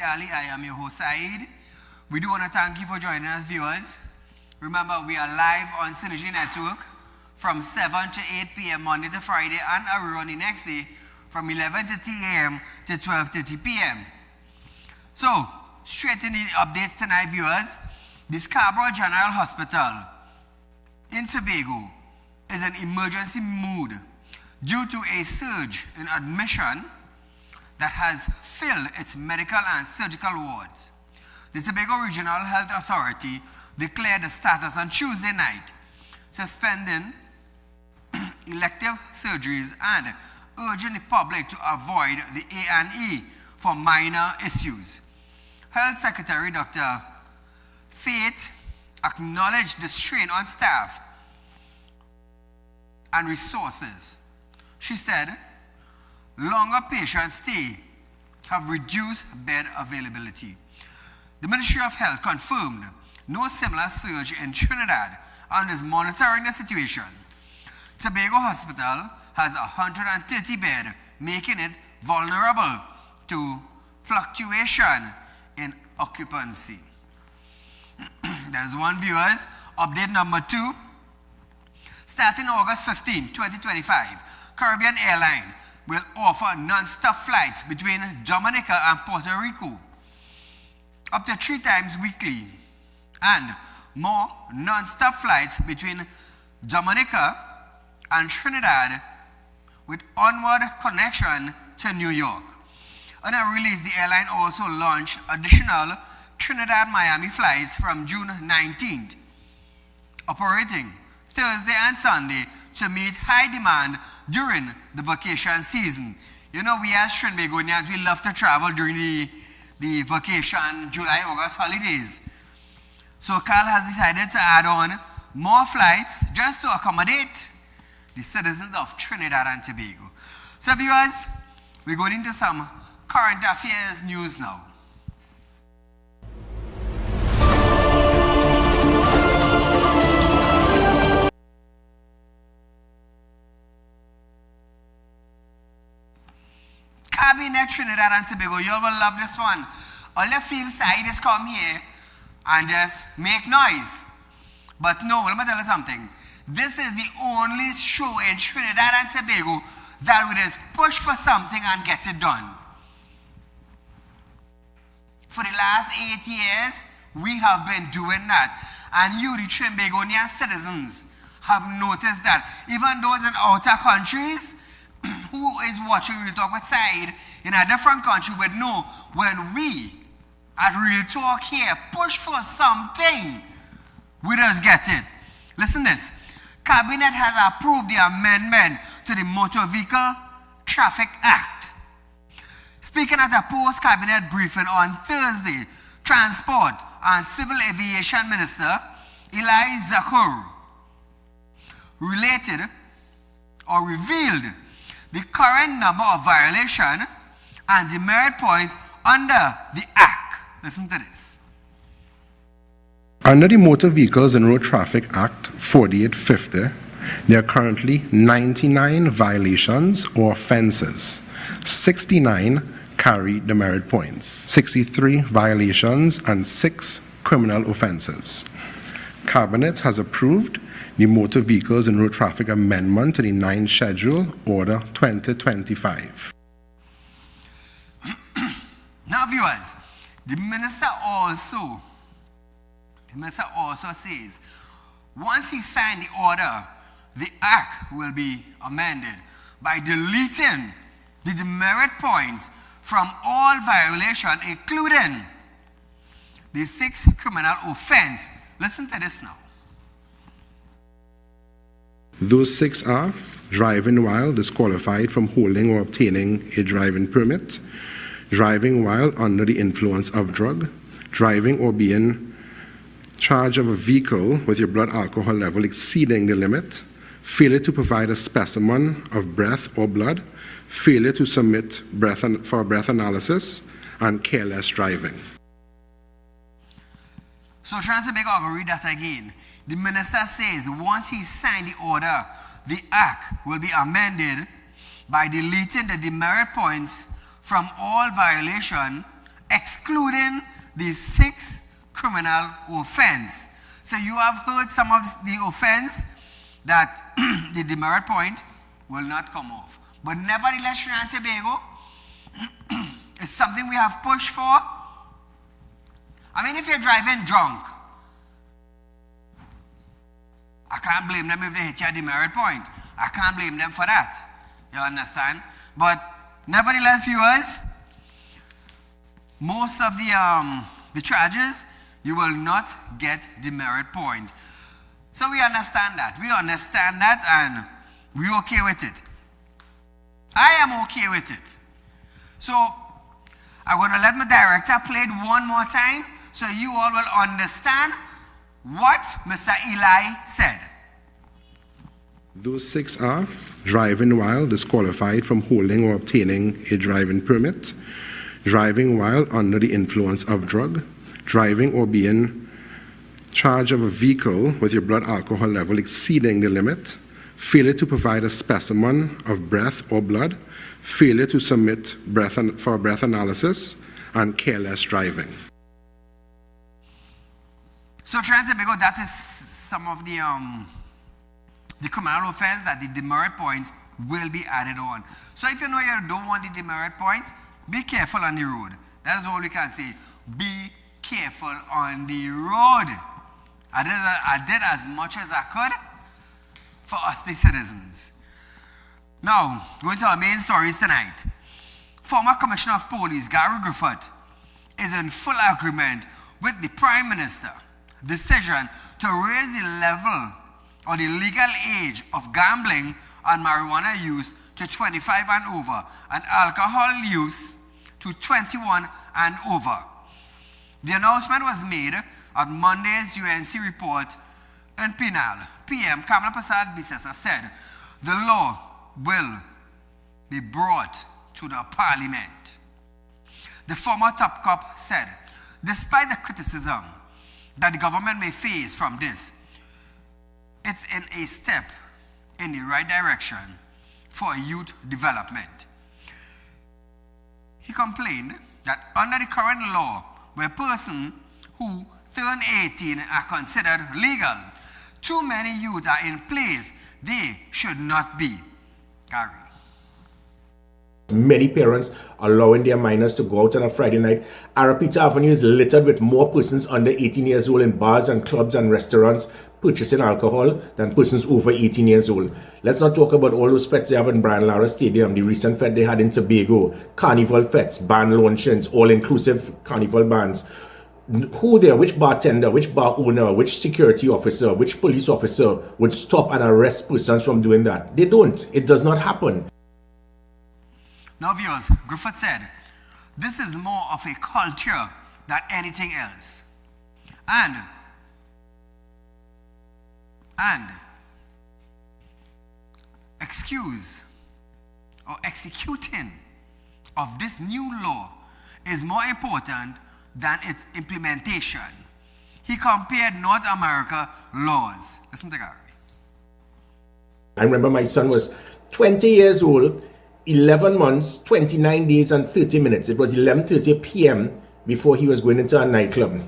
Saieed Ali. I am your host, Saeed. We do want to thank you for joining us, viewers. Remember, we are live on Synergy Network from 7 to 8 p.m. Monday to Friday, and are on the next day from 11:30 a.m. to 12:30 p.m. So, straight in the updates tonight, viewers. The Scarborough General Hospital in Tobago is in emergency mode due to a surge in admission that has filled its medical and surgical wards. The Tobago Regional Health Authority declared the status on Tuesday night, suspending elective surgeries and urging the public to avoid the A&E for minor issues. Health Secretary Dr. Faith acknowledged the strain on staff and resources. She said, longer patient stay have reduced bed availability. The Ministry of Health confirmed no similar surge in Trinidad and is monitoring the situation. Tobago Hospital has 130 beds, making it vulnerable to fluctuation in occupancy. There's one, viewers. Update number 2. Starting August 15, 2025, Caribbean Airlines will offer non-stop flights between Dominica and Puerto Rico up to 3 times weekly, and more non-stop flights between Dominica and Trinidad with onward connection to New York. On a release, the airline also launched additional Trinidad-Miami flights from June 19th, operating Thursday and Sunday to meet high demand during the vacation season. You know, we as Trinbagonians, we love to travel during the vacation, July-August holidays. So Carl has decided to add on more flights just to accommodate the citizens of Trinidad and Tobago. So viewers, we're going into some current affairs news now. Cabinet Trinidad and Tobago, you will love this one. All the field side is come here and just make noise. But no, let me tell you something. This is the only show in Trinidad and Tobago that will just push for something and get it done. For the last 8 years, we have been doing that. And you, the Trinbagonian citizens, have noticed that even those in outer countries who is watching Real Talk with Saeed in a different country would know when we at Real Talk here push for something, we just get it. Listen this. Cabinet has approved the amendment to the Motor Vehicle Traffic Act. Speaking at a post-cabinet briefing on Thursday, Transport and Civil Aviation Minister Eli Zakur revealed the current number of violations and demerit points under the Act. Listen to this. Under the Motor Vehicles and Road Traffic Act 4850, there are currently 99 violations or offenses. 69 carry demerit points, 63 violations, and 6 criminal offenses. Cabinet has approved the Motor Vehicles and Road Traffic Amendment to the 9th Schedule, Order 2025. Now, viewers, the minister also says once he signed the order, the Act will be amended by deleting the demerit points from all violations, including the 6 criminal offense. Listen to this now. Those 6 are driving while disqualified from holding or obtaining a driving permit, driving while under the influence of drug, driving or being charge of a vehicle with your blood alcohol level exceeding the limit, failure to provide a specimen of breath or blood, failure to submit for breath analysis, and careless driving. So trying to make I'll read that again. The minister says once he signed the order, the Act will be amended by deleting the demerit points from all violation, excluding the 6 criminal offense. So you have heard some of the offense that the demerit point will not come off. But nevertheless, Trinidad and Tobago is something we have pushed for. I mean, if you're driving drunk, I can't blame them if they hit your demerit point. I can't blame them for that. You understand? But nevertheless, viewers, most of the charges, you will not get demerit point. So we understand that. We understand that, and we're okay with it. I am okay with it. So I'm going to let my director play it one more time so you all will understand what Mr. Eli said. Those 6 are driving while disqualified from holding or obtaining a driving permit, driving while under the influence of drug, driving or being charge of a vehicle with your blood alcohol level exceeding the limit, failure to provide a specimen of breath or blood, failure to submit for breath analysis, and careless driving. So, Trinidad and Tobago, that is some of the criminal offense that the demerit points will be added on. So, if you know you don't want the demerit points, be careful on the road. That is all we can say. Be careful on the road. I did as much as I could for us, the citizens. Now, going to our main stories tonight. Former Commissioner of Police Gary Griffith is in full agreement with the Prime Minister's decision to raise the level or the legal age of gambling and marijuana use to 25 and over, and alcohol use to 21 and over. The announcement was made at Monday's UNC report in Penal. PM Kamala Prasad Bisesa said the law will be brought to the parliament. The former top cop said, despite the criticism that the government may face from this, it's in a step in the right direction for youth development. He complained that under the current law, where persons who turn 18 are considered legal, too many youths are in place they should not be. Gary. Many parents allowing their minors to go out on a Friday night. Arapita Avenue is littered with more persons under 18 years old in bars and clubs and restaurants purchasing alcohol than persons over 18 years old. Let's not talk about all those fetes they have in Brian Lara Stadium, the recent fete they had in Tobago, carnival fetes, band launchings, all-inclusive carnival bands. Who there, which bartender, which bar owner, which security officer, which police officer would stop and arrest persons from doing that? They don't. It does not happen. Now, viewers, Griffith said, this is more of a culture than anything else. And executing of this new law is more important than its implementation. He compared North America laws. Listen to Gary. I remember my son was 20 years old, 11 months, 29 days and 30 minutes. It was 11:30 p.m. before he was going into a nightclub.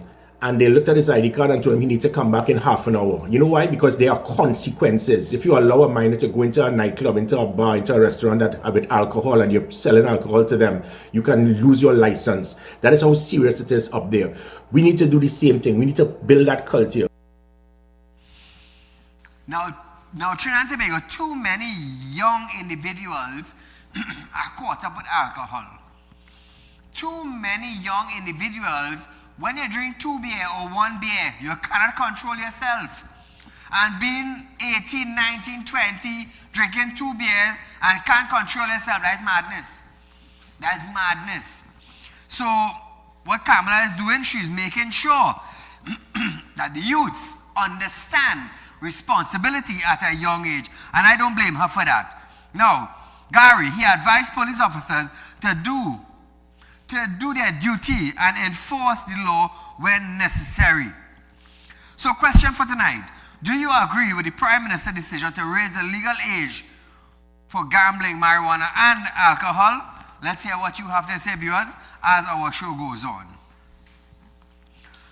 And they looked at his ID card and told him he needs to come back in half an hour. You know why? Because there are consequences. If you allow a minor to go into a nightclub, into a bar, into a restaurant with alcohol, and you're selling alcohol to them, you can lose your license. That is how serious it is up there. We need to do the same thing. We need to build that culture. Now Trinidad and Tobago, too many young individuals are caught up with alcohol. Too many young individuals, when you drink 2 beer or 1 beer, you cannot control yourself. And being 18, 19, 20, drinking 2 beers and can't control yourself, that's madness. That's madness. So what Kamala is doing, she's making sure that the youths understand responsibility at a young age. And I don't blame her for that. Now, Gary, he advised police officers to do their duty and enforce the law when necessary. So, question for tonight. Do you agree with the Prime Minister's decision to raise the legal age for gambling, marijuana, and alcohol? Let's hear what you have to say, viewers. as our show goes on.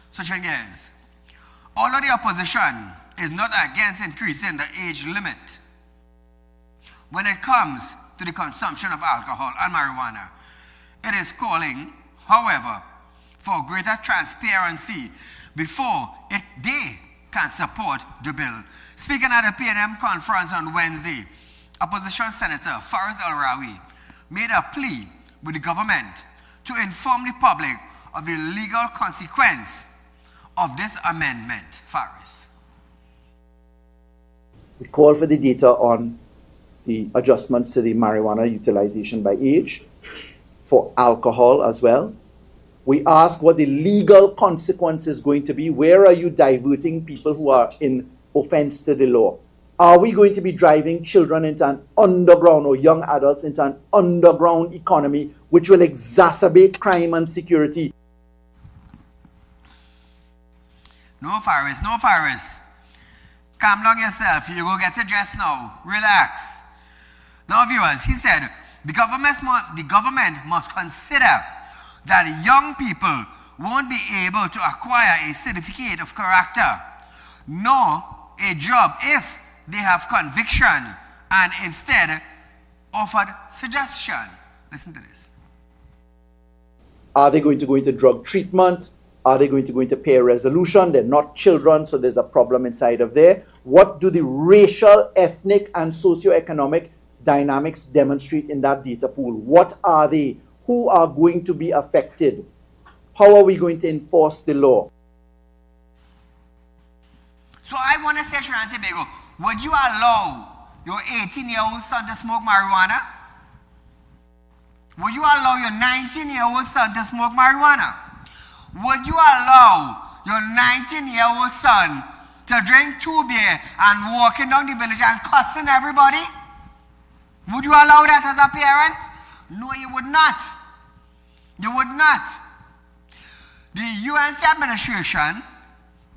Switching gears. Although the opposition is not against increasing the age limit when it comes to the consumption of alcohol and marijuana, it is calling, however, for greater transparency before they can support the bill. Speaking at the PNM conference on Wednesday, Opposition Senator Faris El-Rawi made a plea with the government to inform the public of the legal consequence of this amendment. Faris. We call for the data on the adjustments to the marijuana utilization by age, for alcohol as well. We ask what the legal consequence is going to be. Where are you diverting people who are in offense to the law? Are we going to be driving children into an underground, or young adults into an underground economy which will exacerbate crime and security? No, Faris, no, Faris. Calm down yourself. You go get dressed now. Relax. Now, viewers, he said, the government must consider that young people won't be able to acquire a certificate of character nor a job if they have conviction, and instead offered suggestion. Listen to this. Are they going to go into drug treatment? Are they going to go into peer resolution? They're not children, so there's a problem inside of there. What do the racial, ethnic, and socioeconomic dynamics demonstrate in that data pool? What are they? Who are going to be affected? How are we going to enforce the law? So I want to say, Trinidad and Tobago, would you allow your 18-year-old son to smoke marijuana? Would you allow your 19-year-old son to smoke marijuana? Would you allow your 19-year-old son to drink 2 beer and walking down the village and cussing everybody? Would you allow that as a parent? No, you would not. You would not. The UNC administration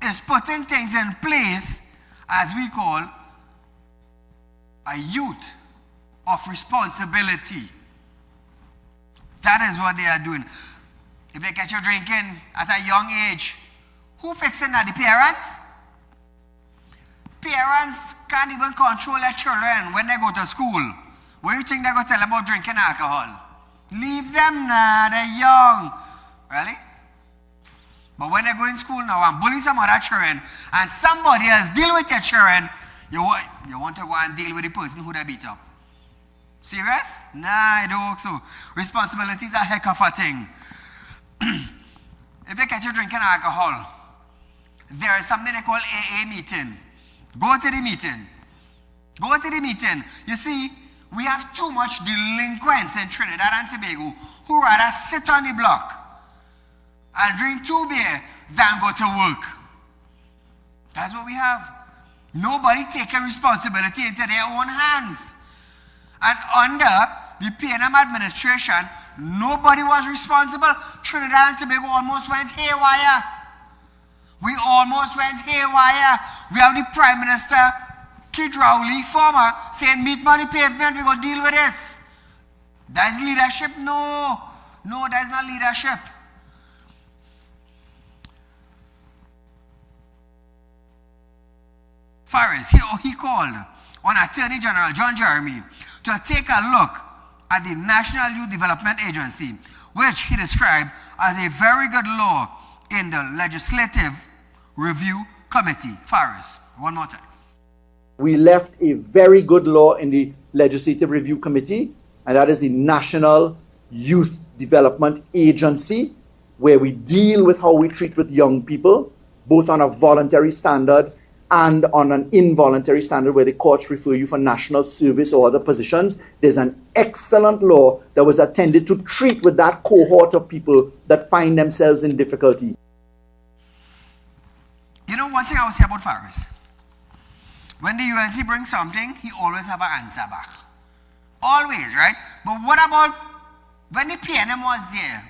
is putting things in place as we call a youth of responsibility. That is what they are doing. If they catch you drinking at a young age, who fixing that? The parents? Parents can't even control their children when they go to school. What do you think they're going to tell them about drinking alcohol? Leave them now, they're young. Really? But when they go in school now and bully some other children, and somebody else deal with your children, you want to go and deal with the person who they beat up. Serious? Nah, I don't think so. Responsibilities are a heck of a thing. If they catch you drinking alcohol, there is something they call AA meeting. Go to the meeting. Go to the meeting. You see, we have too much delinquents in Trinidad and Tobago who rather sit on the block and drink 2 beer than go to work. That's what we have. Nobody taking responsibility into their own hands. And under the PNM administration, nobody was responsible. Trinidad and Tobago almost went haywire. We almost went haywire. We have the Prime Minister, Kid Rowley, former, saying, meet me on the pavement, we're going to deal with this. That's leadership? No. No, that's not leadership. Faris, he called on Attorney General John Jeremy to take a look at the National Youth Development Agency, which he described as a very good law in the Legislative Review Committee. Faris, one more time. We left a very good law in the Legislative Review Committee, and that is the National Youth Development Agency, where we deal with how we treat with young people, both on a voluntary standard and on an involuntary standard where the courts refer you for national service or other positions. There's an excellent law that was intended to treat with that cohort of people that find themselves in difficulty. You know, one thing I would say about Faris, when the UNC brings something, he always have an answer back. Always, right? But what about when the PNM was there?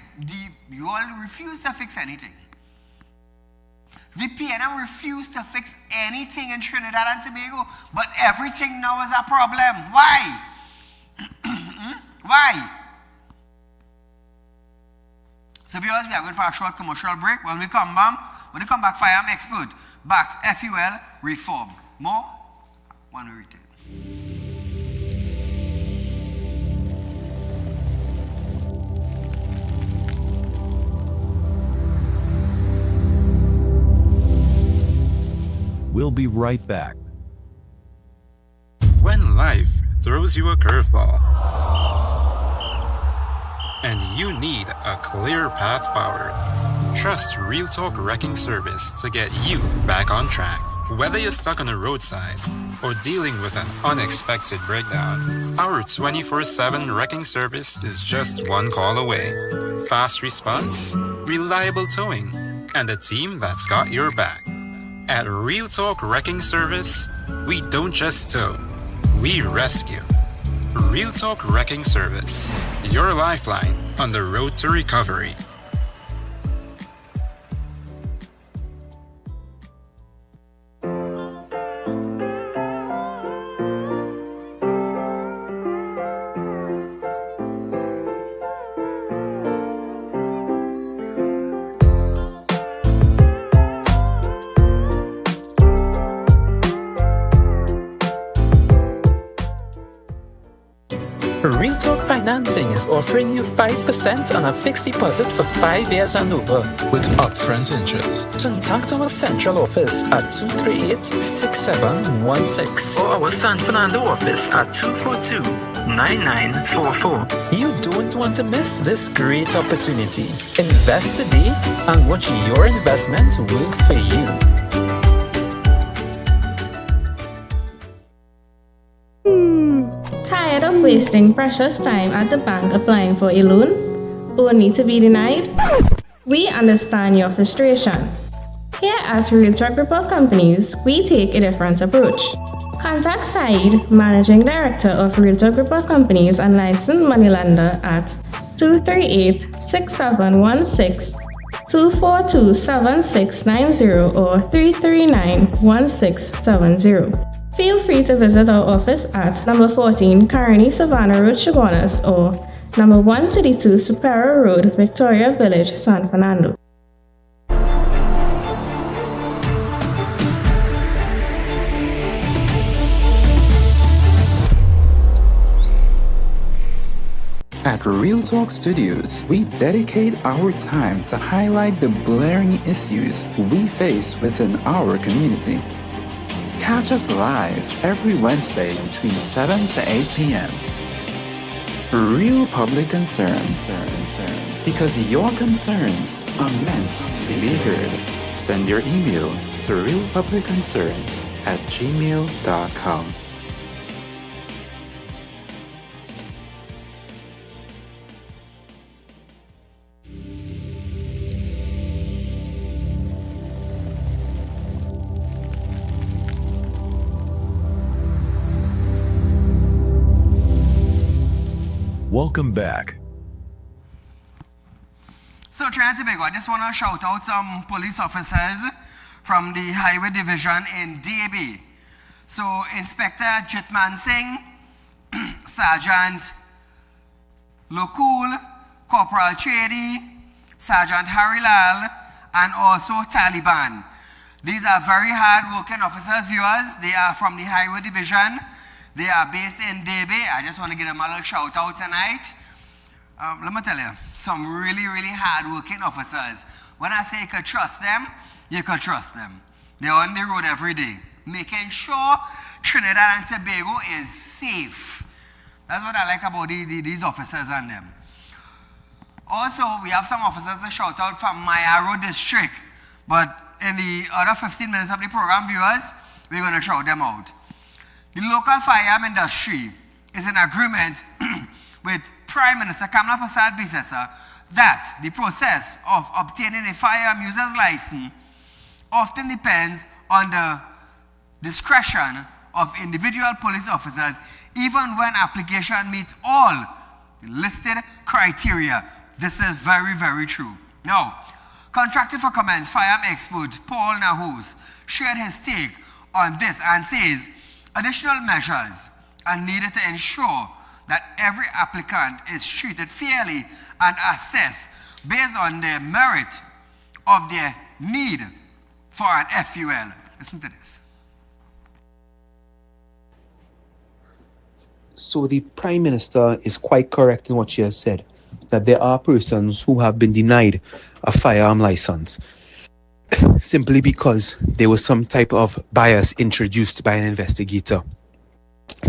You all refused to fix anything. The PNM refused to fix anything in Trinidad and Tobago, but everything now is a problem. Why? Why? So viewers, we are going for a short commercial break. When we come back, Firearm Expert backs FUL reform. More when we return. We'll be right back. When life throws you a curveball and you need a clear path forward, trust Real Talk Wrecking Service to get you back on track. Whether you're stuck on the roadside or dealing with an unexpected breakdown, our 24/7 wrecking service is just one call away. Fast response, reliable towing, and a team that's got your back. At Real Talk Wrecking Service, we don't just tow, we rescue. Real Talk Wrecking Service, your lifeline on the road to recovery. Real Talk Financing is offering you 5% on a fixed deposit for 5 years and over, with upfront interest. Contact our central office at 238-6716 or our San Fernando office at 242-9944. You don't want to miss this great opportunity. Invest today and watch your investment work for you. Tired of wasting precious time at the bank applying for a loan, only to be denied? We understand your frustration. Here at Real Talk Group of Companies, we take a different approach. Contact Saieed, Managing Director of Real Talk Group of Companies and licensed moneylender at 238-6716, 242-7690 or 339-1670. Feel free to visit our office at number 14 Carney Savannah Road, Chaguanas, or number 132 Superior Road, Victoria Village, San Fernando. At Real Talk Studios, we dedicate our time to highlight the glaring issues we face within our community. Catch us live every Wednesday between 7 to 8 p.m. Real Public Concern. Because your concerns are meant to be heard. Send your email to realpublicconcerns@gmail.com. Welcome back. So, Trinidad and Tobago, I just want to shout out some police officers from the Highway Division in DAB. So, Inspector Jitman Singh, Sergeant Lokul, Corporal Chedi, Sergeant Harry Lal, and also Taliban. These are very hard-working officers, viewers. They are from the Highway Division. They are based in DB. I just want to give them a little shout out tonight. Let me tell you, some really, really hard-working officers. When I say you can trust them, you can trust them. They're on the road every day, making sure Trinidad and Tobago is safe. That's what I like about these officers and them. Also, we have some officers to shout out from Mayaro District, but in the other 15 minutes of the program, viewers, we're going to shout them out. The local firearm industry is in agreement with Prime Minister Kamla Prasad Bisesa that the process of obtaining a firearm user's license often depends on the discretion of individual police officers, even when application meets all the listed criteria. This is very, very true. Now, contracted for comments, firearm expert Paul Nahus shared his take on this and says additional measures are needed to ensure that every applicant is treated fairly and assessed based on the merit of their need for an FUL. Listen to this. So the Prime Minister is quite correct in what she has said, that there are persons who have been denied a firearm license simply because there was some type of bias introduced by an investigator.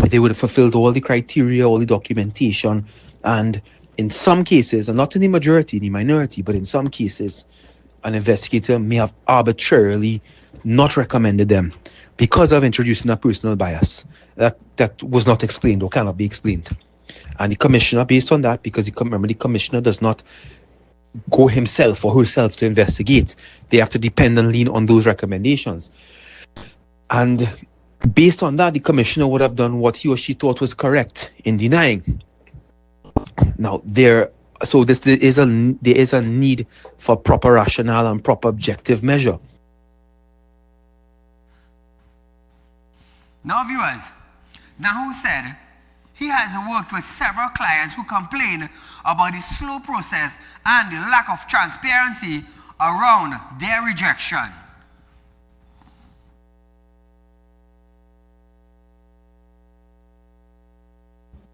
They would have fulfilled all the criteria, all the documentation, and in some cases, and not in the majority, the minority, but in some cases, an investigator may have arbitrarily not recommended them because of introducing a personal bias that was not explained or cannot be explained. And the commissioner, based on that, because remember, the commissioner does not go himself or herself to investigate. They have to depend and lean on those recommendations. And based on that, the commissioner would have done what he or she thought was correct in denying. Now, there is a need for proper rationale and proper objective measure. Now, viewers, Nahu said he has worked with several clients who complain about the slow process and the lack of transparency around their rejection.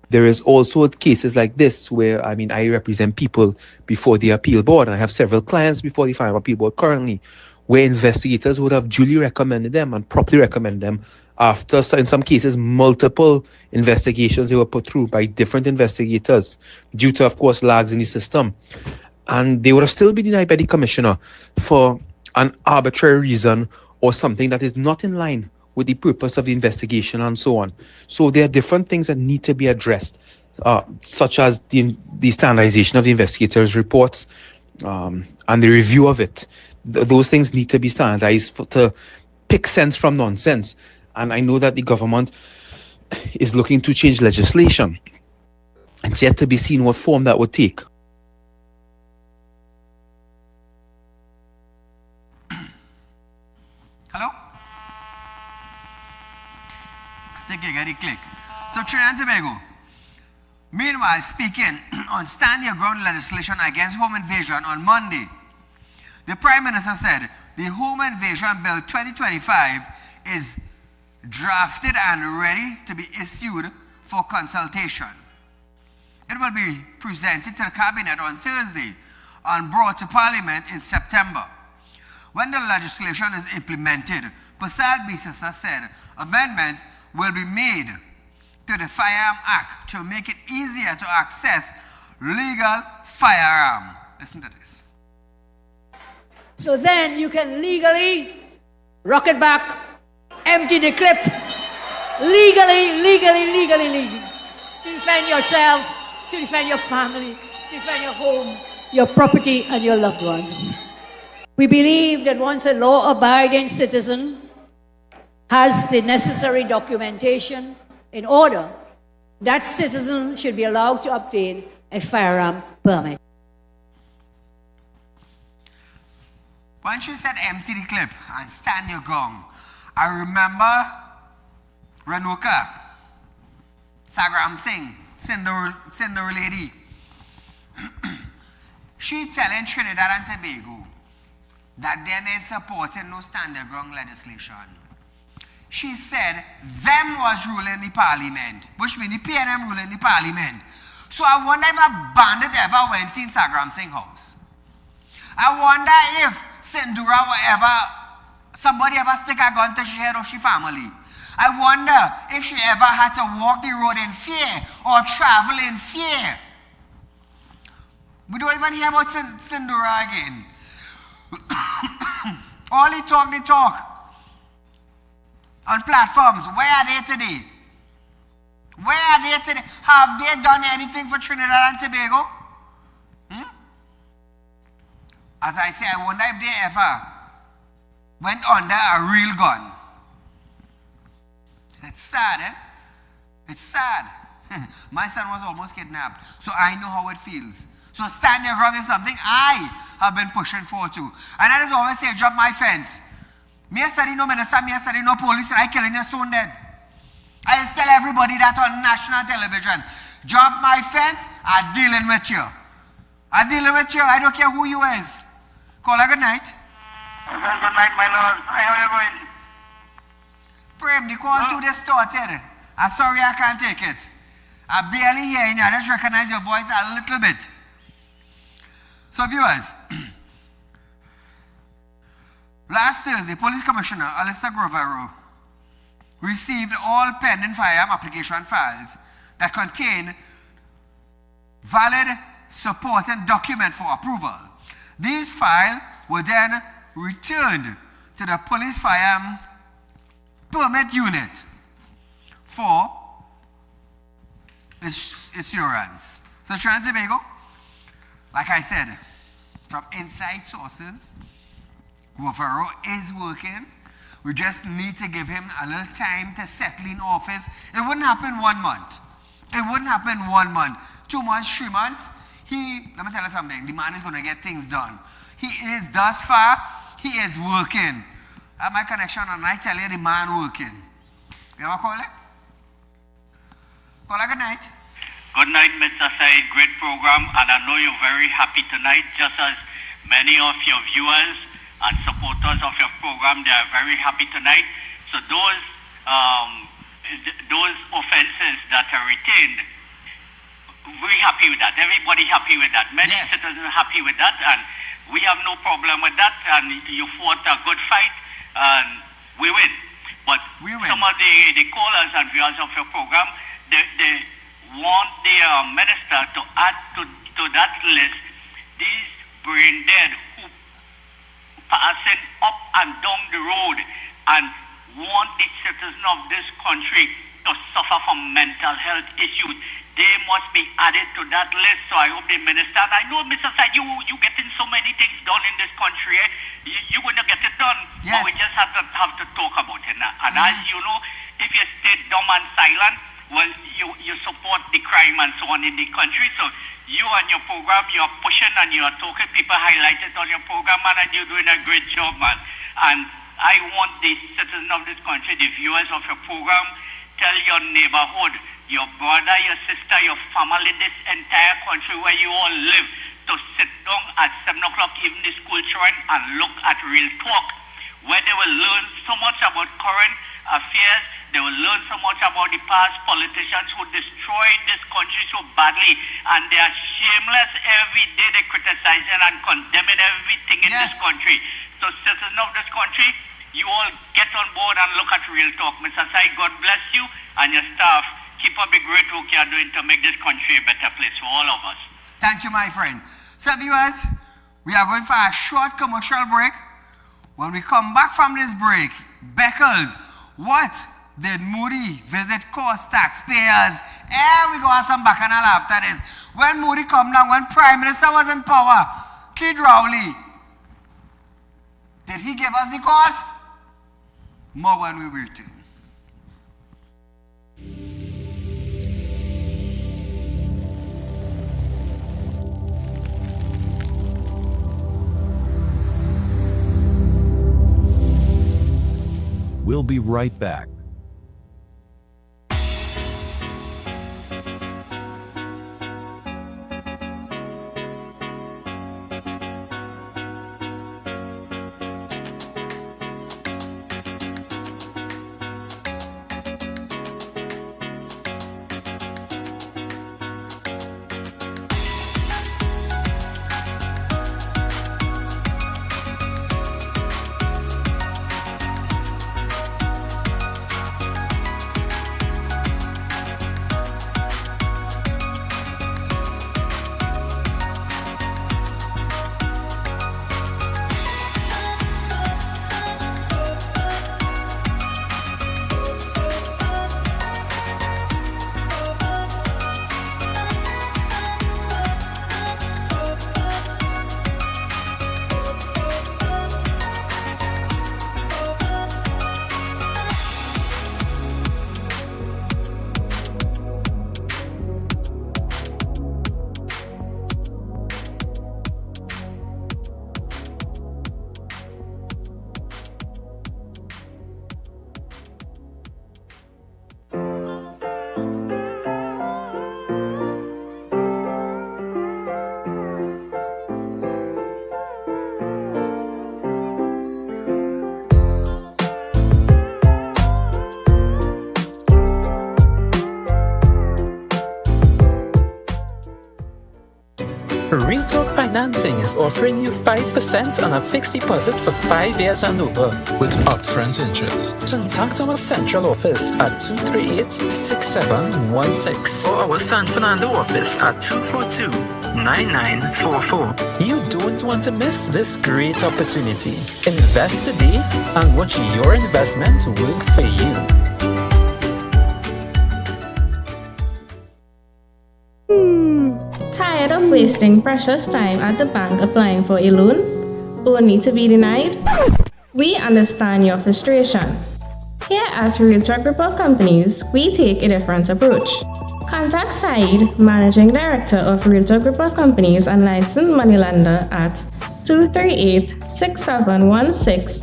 There is also cases like this where, I represent people before the appeal board, and I have several clients before the Firearm Appeal Board currently, where investigators would have duly recommended them and properly recommended them after, in some cases, multiple investigations they were put through by different investigators due to, of course, lags in the system. And they would have still been denied by the commissioner for an arbitrary reason or something that is not in line with the purpose of the investigation and so on. So there are different things that need to be addressed, such as the standardization of the investigators' reports and the review of it. Those things need to be standardized to pick sense from nonsense. And I know that the government is looking to change legislation. It's yet to be seen what form that would take. Hello? Sticky, get it, click. So Trinidad and Tobago, meanwhile, speaking on Stand Your Ground legislation against home invasion on Monday, the Prime Minister said the Home Invasion Bill 2025 is drafted and ready to be issued for consultation. It will be presented to the Cabinet on Thursday and brought to Parliament in September. When the legislation is implemented, Pasal Bisasa said amendment will be made to the Firearm Act to make it easier to access legal firearm. Listen to this. So then you can legally rock it back, empty the clip, legally. To defend yourself, to defend your family, to defend your home, your property, and your loved ones. We believe that once a law-abiding citizen has the necessary documentation in order, that citizen should be allowed to obtain a firearm permit. Once you said empty the clip and stand your ground, I remember Renuka, Sagram Singh, Cinder lady. She telling Trinidad and Tobago that they made supporting no stand your ground legislation. She said them was ruling the parliament, which means the PNM ruling the parliament. So I wonder if a bandit ever went in Sagram Singh house. I wonder if Sindura or somebody ever stick a gun to she head or she family. I wonder if she ever had to walk the road in fear or travel in fear. We don't even hear about Sindura again. All the talk on platforms. Where are they today? Where are they today? Have they done anything for Trinidad and Tobago? As I say, I wonder if they ever went under a real gun. It's sad, eh? It's sad. My son was almost kidnapped, so I know how it feels. So stand your ground is something I have been pushing for too. And I just always say, drop my fence. Me a study no minister, me a study no police, and I killing your stone dead. I just tell everybody that on national television. Drop my fence, I'm dealing with you. I'm dealing with you. I don't care who you is. Call her good night. Good night, my lord. How are you going? Prem, the call to this started. I'm sorry I can't take it. I barely hear you. I just recognize your voice a little bit. So viewers, last Thursday, Police Commissioner Alyssa Grovero received all pending firearm application files that contain valid supporting document for approval. These files were then returned to the police firearm permit unit for assurance. So Trinidad and Tobago, like I said, from inside sources, Grovero is working. We just need to give him a little time to settle in office. It wouldn't happen 1 month. It wouldn't happen 1 month. 2 months, 3 months. Let me tell you something. The man is going to get things done. He is, thus far, he is working. I have my connection and I tell you the man working. You ever call it? Call it good night. Good night, Mr. Said. Great program, and I know you're very happy tonight, just as many of your viewers and supporters of your program, they are very happy tonight. So those offenses that are retained, we're happy with that. Everybody happy with that. Many citizens are happy with that, and we have no problem with that. And you fought a good fight, and we win. But some of the callers and viewers of your program, they want the minister to add to that list these brain dead who passing up and down the road and want the citizens of this country to suffer from mental health issues. They must be added to that list. So I hope the minister, and I know, Mr. Said, you getting so many things done in this country. You're going to get it done. Yes. But we just have to talk about it now. And as you know, if you stay dumb and silent, well, you support the crime and so on in the country. So you and your program, you're pushing and you're talking. People highlight it on your program, man, and you're doing a great job, man. And I want the citizens of this country, the viewers of your program, tell your neighborhood, your brother, your sister, your family, this entire country where you all live, to sit down at 7 o'clock evening school children and look at Real Talk, where they will learn so much about current affairs. They will learn so much about the past politicians who destroyed this country so badly, and they are shameless. Every day they're criticizing and condemning everything in this country. So citizens of this country, you all get on board and look at Real Talk. Mr. Sai, God bless you and your staff. Keep up the great work you are doing to make this country a better place for all of us. Thank you, my friend. So viewers, we are going for a short commercial break. When we come back from this break, Beckles, what did Moody visit cost taxpayers? We go have some bacchanal after this. When Moody come down, when Prime Minister was in power, Kid Rowley, did he give us the cost? More when we return. We'll be right back. Real Talk Financing is offering you 5% on a fixed deposit for 5 years and over with upfront interest. Contact our central office at 238-6716 or our San Fernando office at 242-9944. You don't want to miss this great opportunity. Invest today and watch your investment work for you. Tired of wasting precious time at the bank applying for a loan, only to be denied? We understand your frustration. Here at Real Talk Group of Companies, we take a different approach. Contact Saieed, Managing Director of Real Talk Group of Companies and licensed moneylender at 238-6716,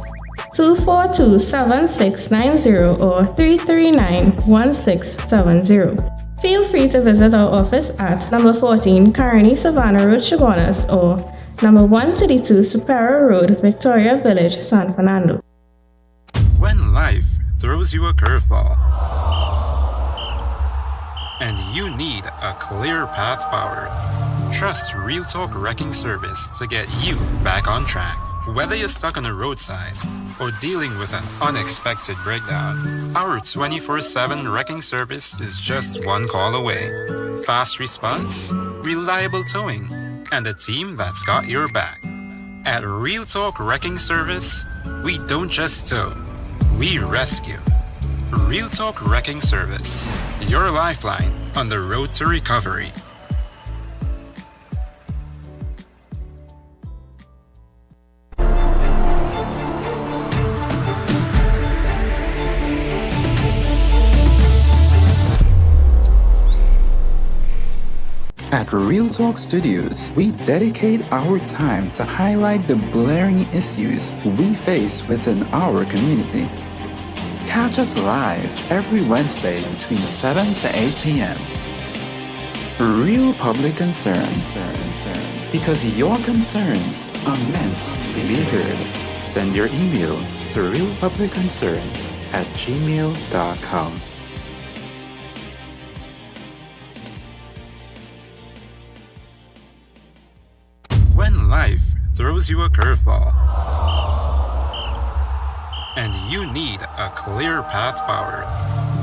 242-7690 or 339-1670. Feel free to visit our office at number 14 Carney Savannah Road, Chaguanas, or number 132 Superior Road, Victoria Village, San Fernando. When life throws you a curveball and you need a clear path forward, trust Real Talk Wrecking Service to get you back on track. Whether you're stuck on the roadside or dealing with an unexpected breakdown, our 24/7 wrecking service is just one call away. Fast response, reliable towing, and a team that's got your back. At Real Talk Wrecking Service, we don't just tow, we rescue. Real Talk Wrecking Service, your lifeline on the road to recovery. At Real Talk Studios, we dedicate our time to highlight the glaring issues we face within our community. Catch us live every Wednesday between 7 to 8 p.m. Real Public Concern. Because your concerns are meant to be heard. Send your email to realpublicconcerns@gmail.com. When life throws you a curveball and you need a clear path forward,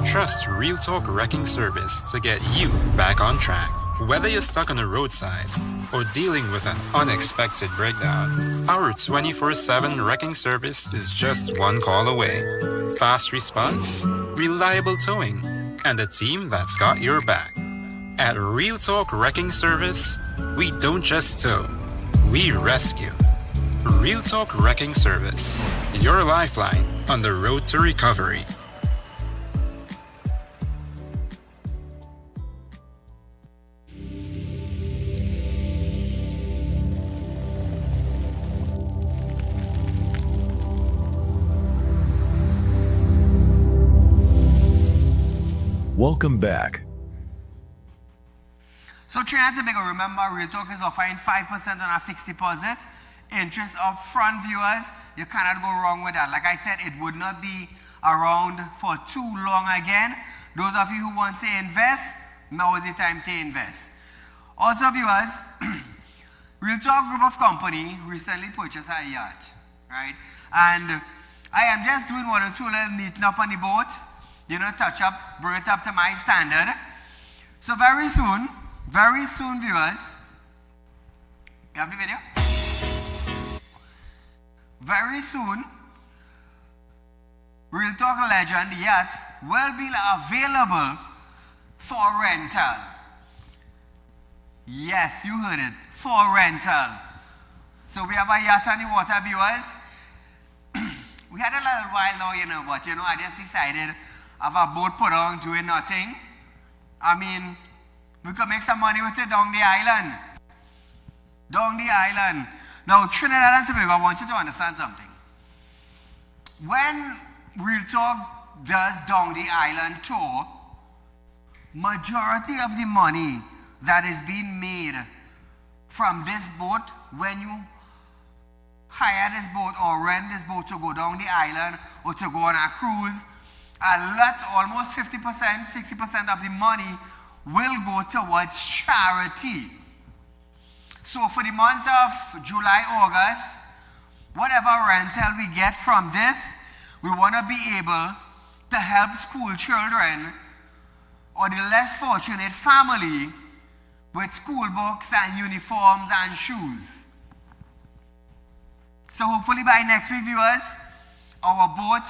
trust Real Talk Wrecking Service to get you back on track. Whether you're stuck on the roadside or dealing with an unexpected breakdown, our 24/7 wrecking service is just one call away. Fast response, reliable towing, and a team that's got your back. At Real Talk Wrecking Service, we don't just tow, we rescue. Real Talk Wrecking Service, your lifeline on the road to recovery. Welcome back. So Trinidad and Tobago, remember, Real Talk is offering 5% on a fixed deposit. Interest up front, viewers. You cannot go wrong with that. Like I said, it would not be around for too long again. Those of you who want to invest, now is the time to invest. Also, viewers, Real Talk Group of Company recently purchased a yacht, right? And I am just doing one or two little neaten up on the boat, touch up, bring it up to my standard. So very soon, viewers, you have the video? Very soon, Real Talk Legend Yacht will be available for rental. Yes, you heard it, for rental. So we have a yacht on the water, viewers. We had a little while now, but I just decided have a boat put on doing nothing. I mean, we could make some money with it down the island. Now, Trinidad and Tobago, I want you to understand something. When Real Talk does down the island tour, majority of the money that is being made from this boat, when you hire this boat or rent this boat to go down the island or to go on a cruise, almost 50%, 60% of the money will go towards charity. So So for the month of July, August, whatever rental we get from this, we want to be able to help school children or the less fortunate family with school books and uniforms and shoes. So hopefully by next week, viewers, our boat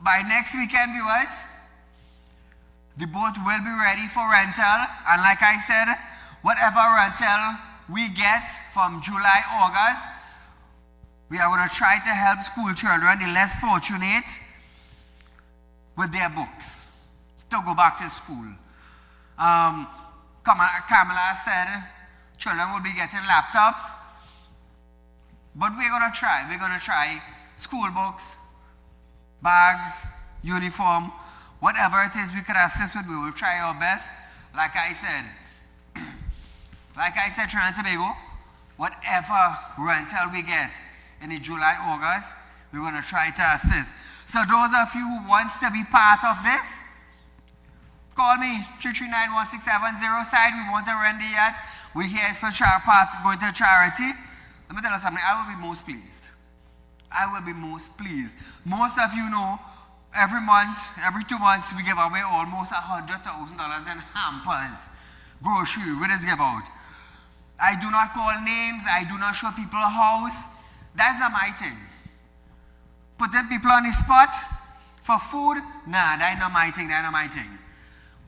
by next weekend, viewers, the boat will be ready for rental. And like I said, whatever rental we get from July, August, we are going to try to help school children, the less fortunate, with their books to go back to school. Kamala said children will be getting laptops, but we're going to try. We're going to try school books, bags, uniform, whatever it is we could assist with, we will try our best. Like I said, Trinidad and Tobago, whatever rental we get in the July, August, we're going to try to assist. So those of you who wants to be part of this, call me, 339-1670 side. We want to rent the yacht. We're here for going to charity. Let me tell you something, I will be most pleased. I will be most pleased. Most of you know, every month, every 2 months, we give away almost $100,000 in hampers, grocery, we just give out. I do not call names, I do not show people a house. That's not my thing. Putting people on the spot for food, nah, that's not my thing, that's not my thing.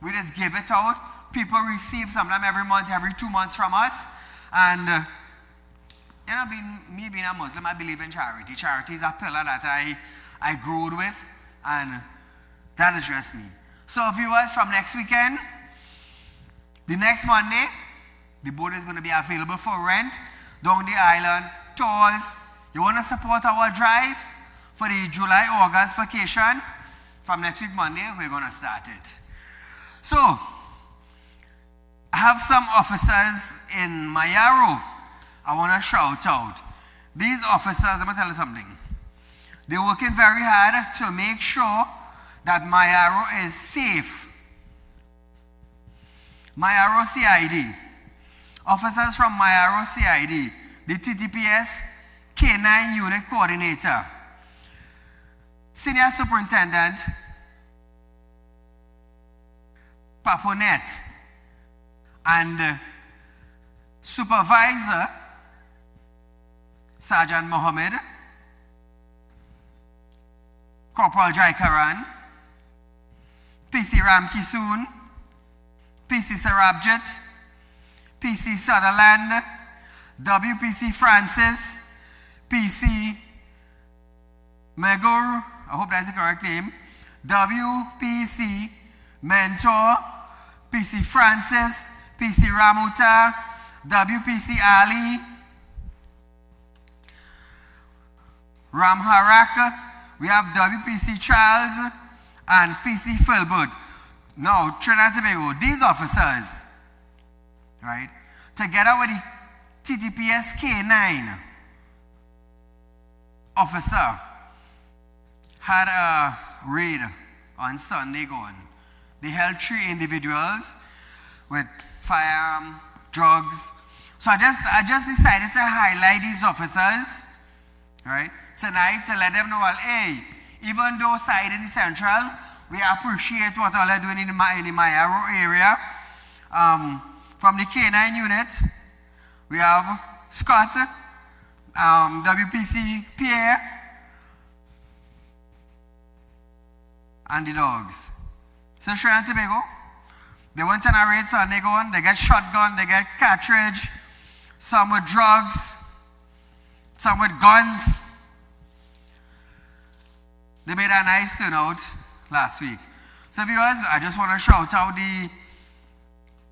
We just give it out. People receive sometimes every month, every 2 months from us. And you know, me being a Muslim, I believe in charity. Charity is a pillar that I grew with, and that is just me. So viewers, from next weekend, the next Monday, the boat is going to be available for rent down the island, tours. You want to support our drive for the July-August vacation? From next week Monday, we're going to start it. So, I have some officers in Mayaro I want to shout out. These officers, let me tell you something. They're working very hard to make sure that Mayaro is safe. Mayaro CID. Officers from Mayaro CID. The TTPS K9 Unit Coordinator. Senior Superintendent Paponet. And Supervisor Sergeant Mohammed, Corporal Jaikaran, PC Ram Kisoon, PC Sarabjit, PC Sutherland, WPC Francis, PC Megor, I hope that's the correct name, WPC Mentor, PC Francis, PC Ramuta, WPC Ali, Ramharak, we have WPC Charles, and PC Filbert. Now, Trinidad and Tobago, these officers, right, together with the TTPS K9 officer, had a raid on Sunday gone. They held 3 individuals with firearm, drugs. So I just decided to highlight these officers, right, tonight to let them know, well, hey, even though side in the central, we appreciate what all they're doing in the Mayaro area. From the K9 unit, we have Scott, WPC Pierre, and the dogs. So Trinidad and Tobago, they went on a raid Sunday going, they get shotgun, they get cartridge, some with drugs, some with guns. They made a nice turnout last week. So viewers, I just want to shout out the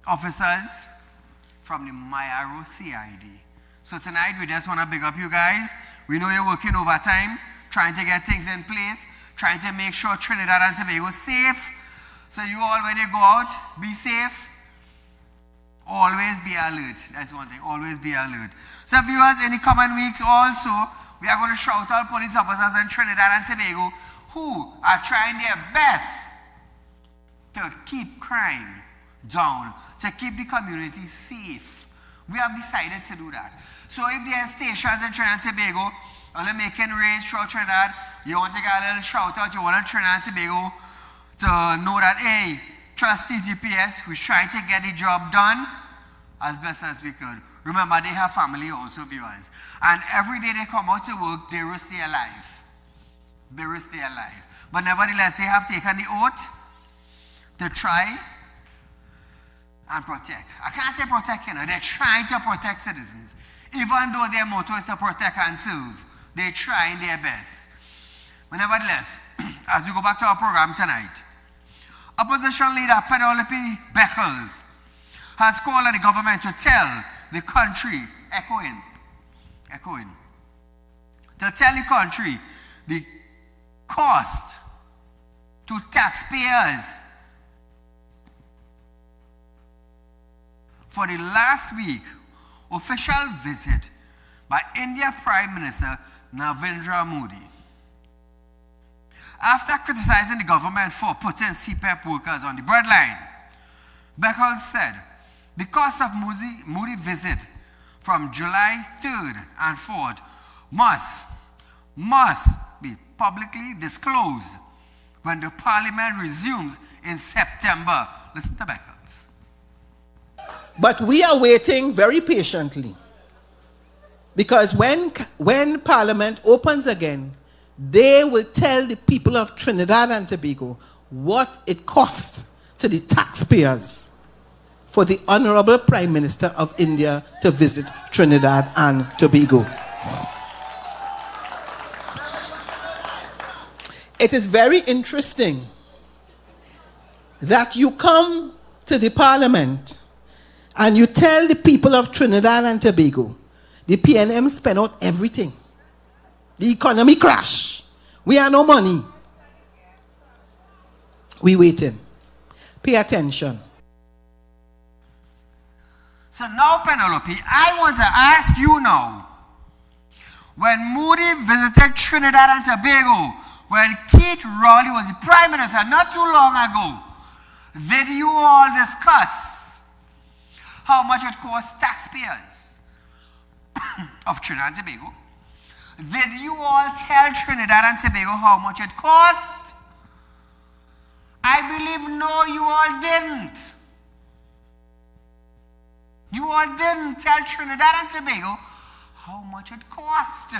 officers from the Mayaro CID. So tonight we just want to big up you guys. We know you're working overtime, trying to get things in place, trying to make sure Trinidad and Tobago is safe. So you all, when you go out, be safe. Always be alert. That's one thing. Always be alert. So viewers, in the coming weeks also, we are going to shout out police officers in Trinidad and Tobago who are trying their best to keep crime down, to keep the community safe. We have decided to do that. So if there are stations in Trinidad and Tobago, or they're making raids throughout Trinidad, you want to get a little shout out, you want Trinidad and Tobago to know that, hey, trust TGPS, we're trying to get the job done as best as we could. Remember, they have family also, viewers. And every day they come out to work, they risk their life. They risk their life. But nevertheless, they have taken the oath to try and protect. I can't say protect, they're trying to protect citizens. Even though their motto is to protect and serve, they're trying their best. But nevertheless, as we go back to our program tonight, Opposition leader Penelope Beckles has called on the government to tell the country, echoing, to tell the country the cost to taxpayers for the last week official visit by India Prime Minister Narendra Modi. After criticizing the government for putting CPEP workers on the breadline, Beckles said the cost of Modi visit from July 3rd and 4th must be publicly disclosed when the parliament resumes in September. Listen to Beckles. But we are waiting very patiently, because when Parliament opens again, they will tell the people of Trinidad and Tobago what it costs to the taxpayers for the Honorable Prime Minister of India to visit Trinidad and Tobago. It is very interesting that you come to the Parliament and you tell the people of Trinidad and Tobago, the PNM spend out everything. The economy crash. We have no money. We waiting. Pay attention. So now, Penelope, I want to ask you now, when Modi visited Trinidad and Tobago, when Keith Rowley was the Prime Minister not too long ago, did you all discuss how much it costs taxpayers of Trinidad and Tobago? Did you all tell Trinidad and Tobago how much it cost? I believe no, you all didn't. You all didn't tell Trinidad and Tobago how much it cost.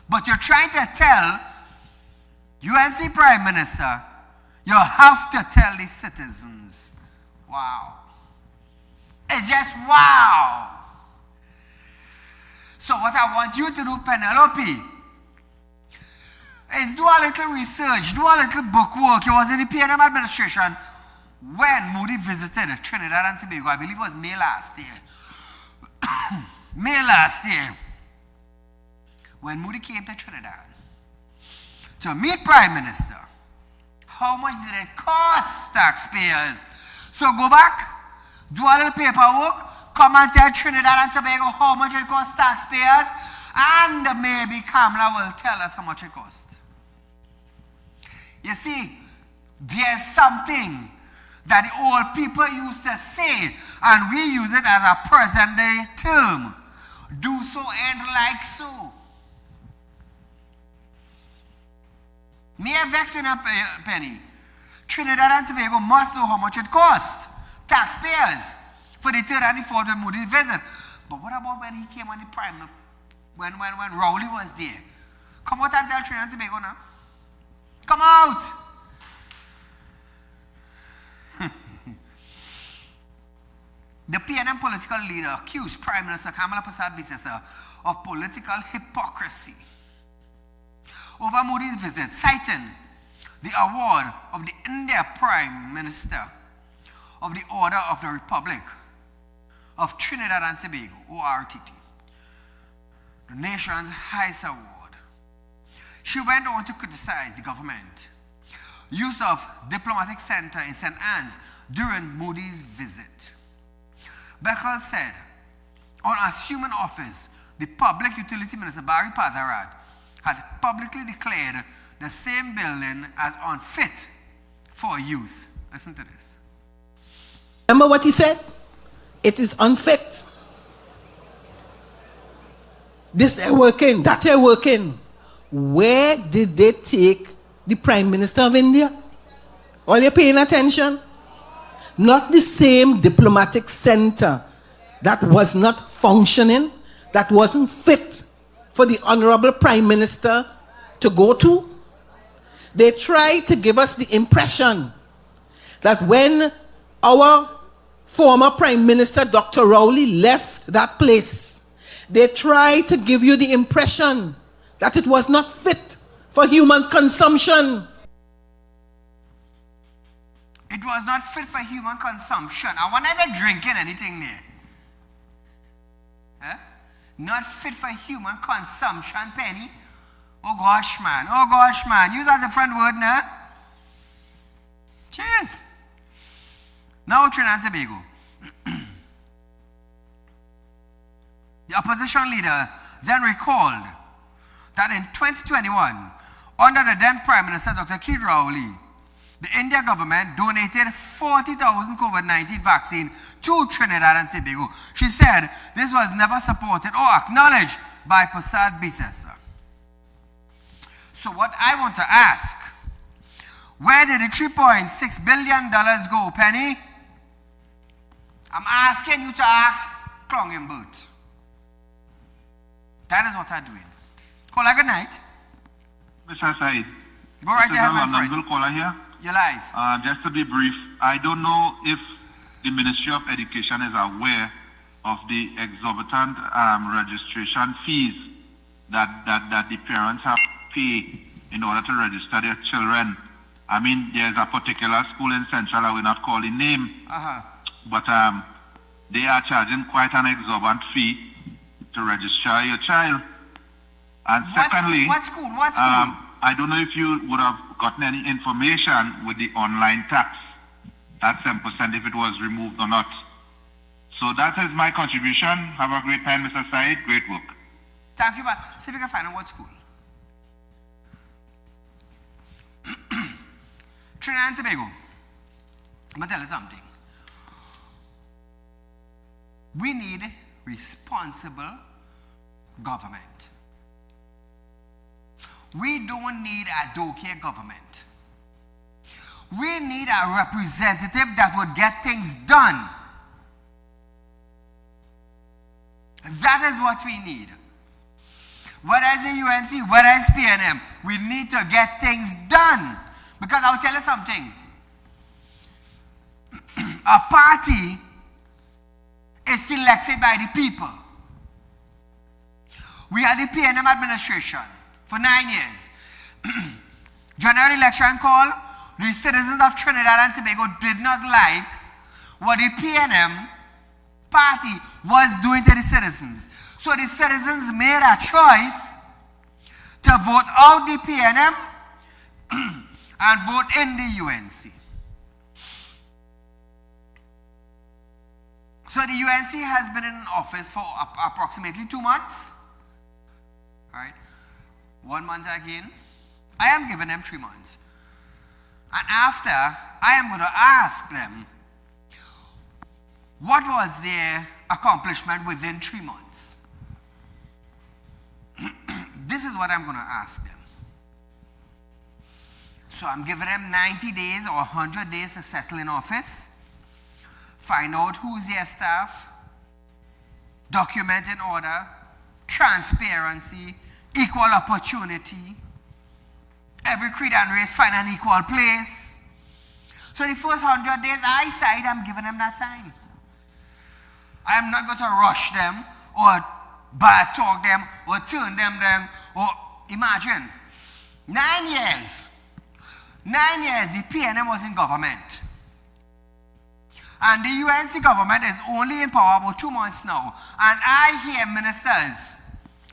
But you're trying to tell UNC Prime Minister, you have to tell the citizens. Wow. It's just wow. So what I want you to do, Penelope, is do a little research, do a little bookwork. It was in the PNM administration when Modi visited Trinidad and Tobago. I believe it was May last year. May last year, when Modi came to Trinidad to meet Prime Minister, how much did it cost taxpayers? So go back, do a little paperwork, come and tell Trinidad and Tobago how much it costs taxpayers, and maybe Kamala will tell us how much it costs. You see, there's something that the old people used to say, and we use it as a present day term. Do so and like so. May I vex in a penny? Trinidad and Tobago must know how much it costs. Taxpayers. For the third and the fourth Modi visit. But what about when he came on the prime, when Rowley was there? Come out and tell Trinidad and Tobago now. Come out! The PNM political leader accused Prime Minister Kamala Persad-Bissessar of political hypocrisy over Modi's visit, citing the award of the India Prime Minister of the Order of the Republic of Trinidad and Tobago, ORTT, the nation's highest award. She went on to criticize the government use of diplomatic center in St. Anne's during Modi's visit. Beckles said, on assuming office, the Public Utility Minister Barry Patharad had publicly declared the same building as unfit for use. Listen to this. Remember what he said? It is unfit. This ain't working, that ain't working. Where did they take the Prime Minister of India? All you paying attention? Not the same diplomatic center that was not functioning, that wasn't fit for the Honorable Prime Minister to go to. They tried to give us the impression that when our former Prime Minister, Dr. Rowley, left that place, they tried to give you the impression that it was not fit for human consumption. It was not fit for human consumption. I want never drinking anything there. Huh? Not fit for human consumption, Penny. Oh gosh, man. Oh gosh, man. Use a different word now. Cheers. Now Trinidad and Tobago. The opposition leader then recalled that in 2021, under the then Prime Minister Dr. Keith Rowley, the India government donated 40,000 COVID-19 vaccine to Trinidad and Tobago. She said this was never supported or acknowledged by Prasad Bisesa. So what I want to ask, where did the $3.6 billion go, Penny? I'm asking you to ask Clongenbert. That is what I'm doing. Call her good night. Mr. Said. Go right ahead, my friend. Londonville caller here. You're live. Just to be brief, I don't know if the Ministry of Education is aware of the exorbitant registration fees that the parents have to pay in order to register their children. I mean, there's a particular school in Central, I will not call the name, but they are charging quite an exorbitant fee to register your child. And secondly, what school? I don't know if you would have gotten any information with the online tax, that 7% if it was removed or not. So that is my contribution. Have a great time, Mr. Said. Great work. Thank you, but see if you can find out what school. Trinidad and Tobago. I'm going to tell you something. We need responsible government. We don't need a doke government. We need a representative that would get things done. That is what we need. Whether it's the UNC, whether it's PNM, we need to get things done. Because I'll tell you something. A party is selected by the people. We had the PNM administration for 9 years. General election call, the citizens of Trinidad and Tobago did not like what the PNM party was doing to the citizens. So the citizens made a choice to vote out the PNM and vote in the UNC. So the UNC has been in office for approximately 2 months. Right? 1 month again. I am giving them 3 months. And after, I am going to ask them, what was their accomplishment within 3 months? This is what I'm going to ask them. So I'm giving them 90 days or 100 days to settle in office, find out who's their staff, document in order, transparency, equal opportunity, every creed and race find an equal place. So the first 100 days I side, I'm giving them that time. I am not going to rush them or bad talk them or turn them down or imagine 9 years. 9 years the PNM was in government. And the UNC government is only in power about 2 months now. And I hear ministers,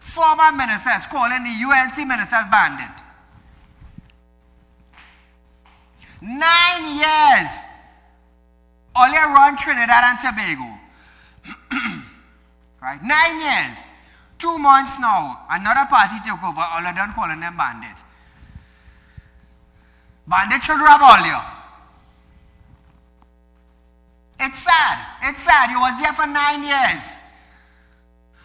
former ministers, calling the UNC ministers bandit. 9 years. All you run Trinidad and Tobago. Right? 9 years. 2 months now. Another party took over. All of them calling them bandit. Bandit should rob all you. It's sad. You was there for 9 years.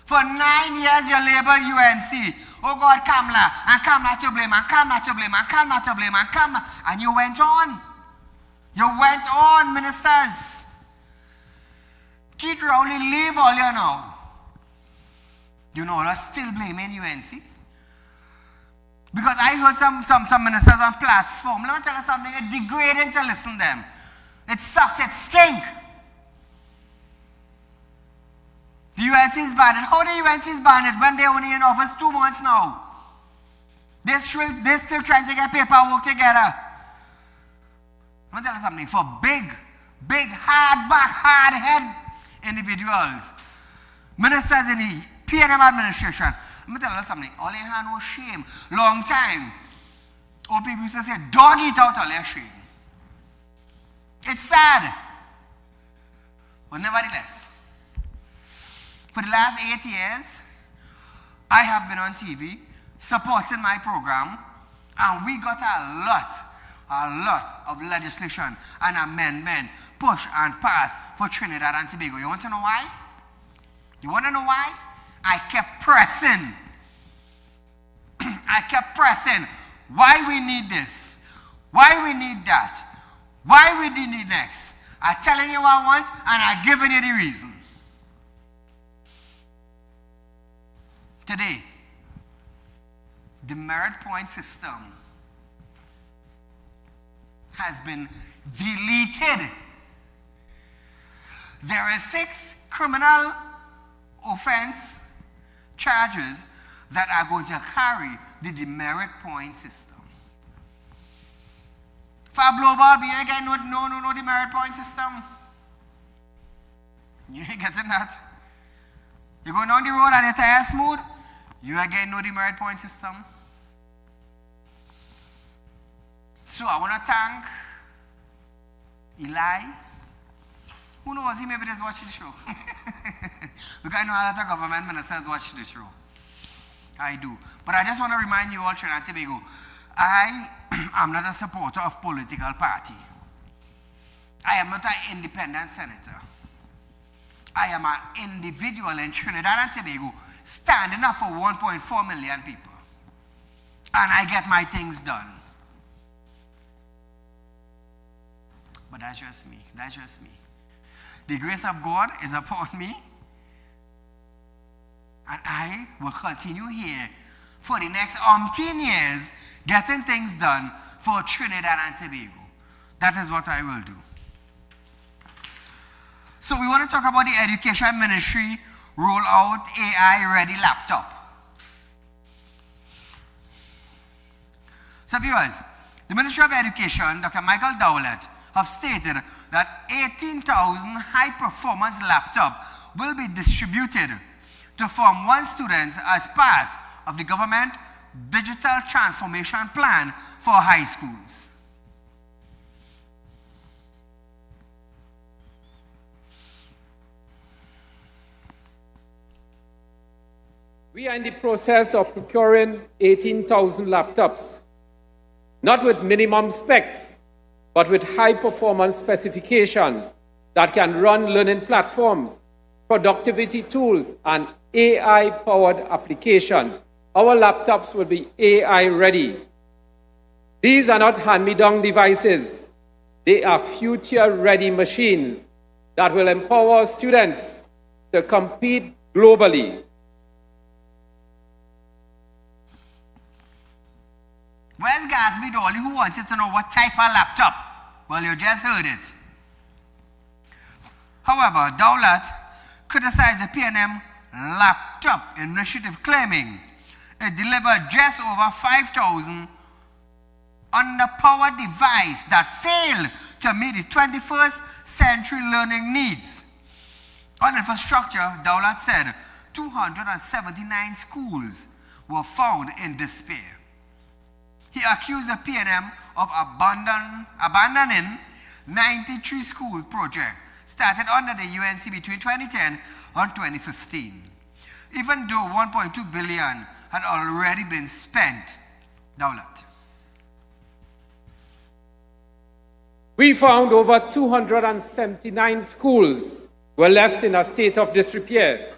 For 9 years, you labeled UNC. Oh God, Kamala, and Kamala to blame, and Kamala to blame, and Kamala to blame, and Kamala. And you went on. You went on, ministers. Keith Rowley, leave all you now. You know, you're still blaming UNC. Because I heard some ministers on platform. Let me tell you something. It's degrading to listen to them. It sucks. It stinks. The UNC is banned. How the UNC is banned when they're only in office 2 months now? They're still trying to get paperwork together. Let me tell you something. For big, hard head individuals, ministers in the PNM administration, let me tell you something. All they had no shame. Long time. Old people used to say, dog eat out all their shame. It's sad. But nevertheless, for the last 8 years, I have been on TV supporting my program, and we got a lot of legislation and amendment pushed and passed for Trinidad and Tobago. You want to know why? You want to know why? I kept pressing. I kept pressing. Why we need this? Why we need that? Why we need next? I'm telling you what I want, and I'm giving you the reason. Today, the merit point system has been deleted. There are 6 criminal offense charges that are going to carry the demerit point system. For global, you ain't getting no demerit point system. You ain't getting that. You go down the road and your tire smooth, you ain't getting no demerit point system. So I want to thank Eli. Who knows, he maybe just watching the show. Because I know a lot of government ministers watch this show. I do. But I just want to remind you all, Trinidad and Tobago, I am not a supporter of political party. I am not an independent senator. I am an individual in Trinidad and Tobago standing up for 1.4 million people. And I get my things done. But that's just me. That's just me. The grace of God is upon me. And I will continue here for the next 10 years getting things done for Trinidad and Tobago. That is what I will do. So we want to talk about the Education Ministry roll out AI-ready laptop. So viewers, the Ministry of Education, Dr. Michael Dowlett, have stated that 18,000 high-performance laptops will be distributed to Form 1 students as part of the government digital transformation plan for high schools. We are in the process of procuring 18,000 laptops, not with minimum specs, but with high-performance specifications that can run learning platforms, productivity tools, and AI-powered applications. Our laptops will be AI-ready. These are not hand-me-down devices. They are future-ready machines that will empower students to compete globally. Well, Gasby Dolly, who wanted to know what type of laptop? Well, you just heard it. However, Dowlett criticized the PNM laptop initiative, claiming it delivered just over 5,000 underpowered devices that failed to meet the 21st century learning needs. On infrastructure, Dowlett said 279 schools were found in despair. He accused the PNM of abandoning 93 school project started under the UNC between 2010 and 2015, even though 1.2 billion had already been spent. Dowlett. We found over 279 schools were left in a state of disrepair.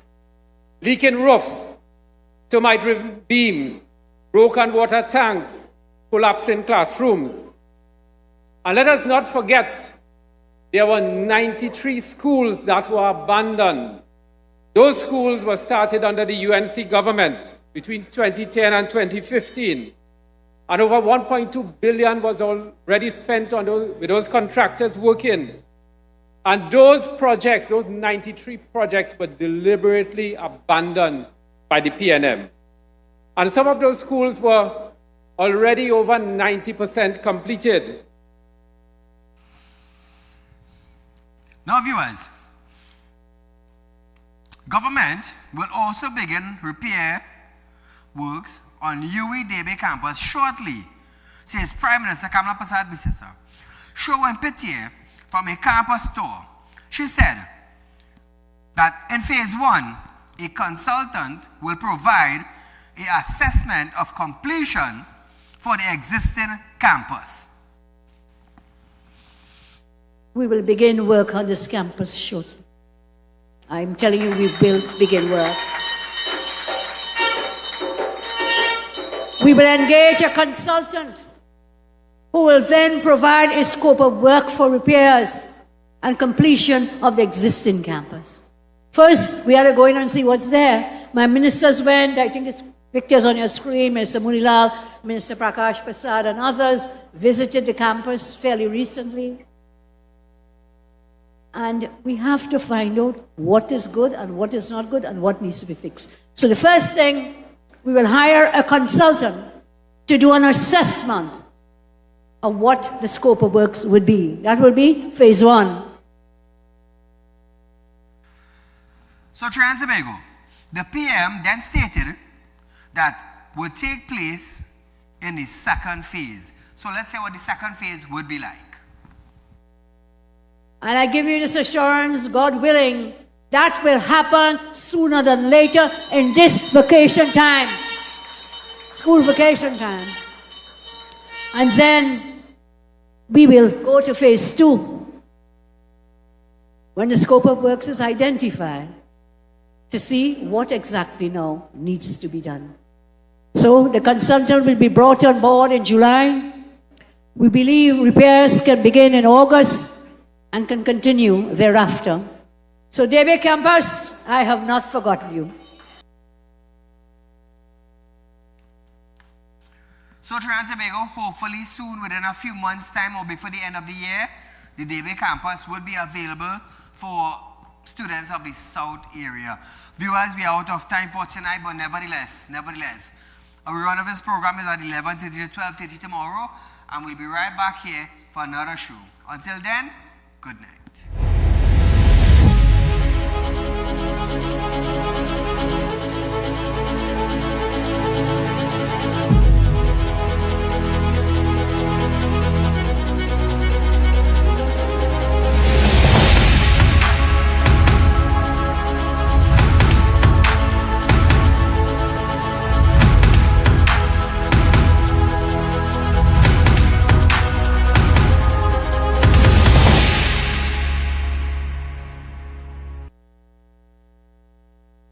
Leaking roofs, termite-driven beams, broken water tanks, collapsing classrooms. And let us not forget, there were 93 schools that were abandoned. Those schools were started under the UNC government between 2010 and 2015. And over 1.2 billion was already spent on with those contractors working. And those projects, those 93 projects, were deliberately abandoned by the PNM. And some of those schools were already over 90% completed. Now, viewers, government will also begin repair works on UWI Debe campus shortly, says Prime Minister Kamala Prasad Bisesa. Showing pity from a campus store, she said that in phase 1, a consultant will provide an assessment of completion for the existing campus. We will begin work on this campus shortly. I'm telling you, we will begin work. We will engage a consultant who will then provide a scope of work for repairs and completion of the existing campus. First, we had to go in and see what's there. My ministers went, I think it's pictures on your screen, Minister Munilal, Minister Prakash Prasad and others visited the campus fairly recently. And we have to find out what is good and what is not good and what needs to be fixed. So the first thing, we will hire a consultant to do an assessment of what the scope of works would be. That will be phase 1. So, Trinidad and Tobago, the PM then stated that would take place in the second phase. So, let's say what the second phase would be like. And I give you this assurance, God willing, that will happen sooner than later in this vacation time, school vacation time. And then we will go to phase 2 when the scope of works is identified to see what exactly now needs to be done. So the consultant will be brought on board in July. We believe repairs can begin in August and can continue thereafter. So Debe campus, I have not forgotten you. So Trinidad and Tobago, hopefully soon, within a few months' time or before the end of the year, the Debe campus would be available for students of the South area. Viewers, we are out of time for tonight, but nevertheless, our run of this program is at 11:30 to 12:30 tomorrow, and we'll be right back here for another show. Until then, good night.